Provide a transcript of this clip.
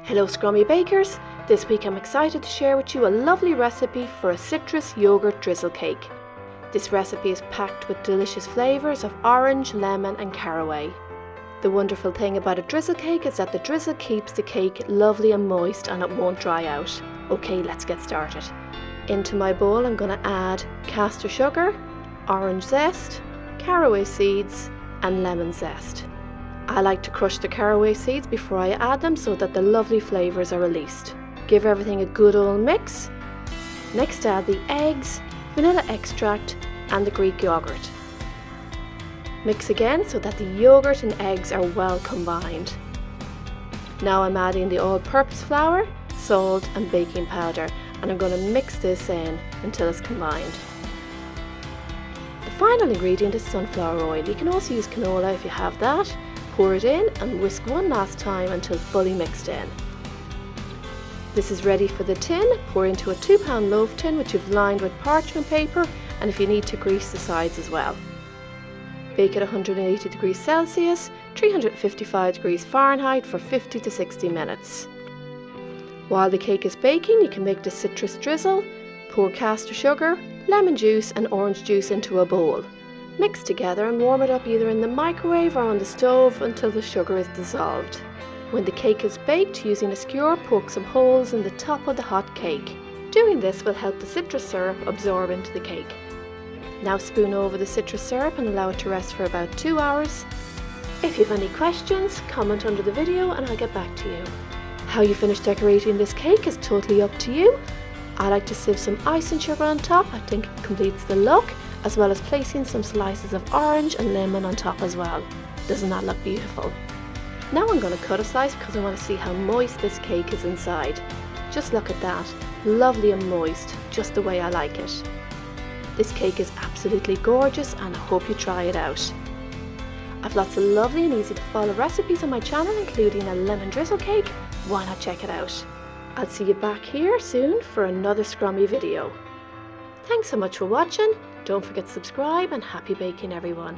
Hello Scrummy bakers, this week I'm excited to share with you a lovely recipe for a citrus yogurt drizzle cake. This recipe is packed with delicious flavours of orange, lemon and caraway. The wonderful thing about a drizzle cake is that the drizzle keeps the cake lovely and moist and it won't dry out. Okay, let's get started. Into my bowl I'm going to add caster sugar, orange zest, caraway seeds and lemon zest. I like to crush the caraway seeds before I add them so that the lovely flavours are released. Give everything a good old mix. Next add the eggs, vanilla extract and the Greek yoghurt. Mix again so that the yoghurt and eggs are well combined. Now I'm adding the all-purpose flour, salt and baking powder, and I'm going to mix this in until it's combined. The final ingredient is sunflower oil. You can also use canola if you have that. Pour it in and whisk one last time until fully mixed in. This is ready for the tin. Pour into a 2-pound loaf tin which you've lined with parchment paper, and if you need to, grease the sides as well. Bake at 180 degrees Celsius, 355 degrees Fahrenheit for 50 to 60 minutes. While the cake is baking, you can make the citrus drizzle. Pour caster sugar, lemon juice and orange juice into a bowl. Mix together and warm it up either in the microwave or on the stove until the sugar is dissolved. When the cake is baked, using a skewer, poke some holes in the top of the hot cake. Doing this will help the citrus syrup absorb into the cake. Now spoon over the citrus syrup and allow it to rest for about 2 hours. If you have any questions, comment under the video and I'll get back to you. How you finish decorating this cake is totally up to you. I like to sieve some icing sugar on top. I think it completes the look, as well as placing some slices of orange and lemon on top as well. Doesn't that look beautiful? Now I'm going to cut a slice because I want to see how moist this cake is inside. Just look at that, lovely and moist, just the way I like it. This cake is absolutely gorgeous and I hope you try it out. I've lots of lovely and easy to follow recipes on my channel, including a lemon drizzle cake. Why not check it out? I'll see you back here soon for another Scrummy video. Thanks so much for watching. Don't forget to subscribe and happy baking everyone.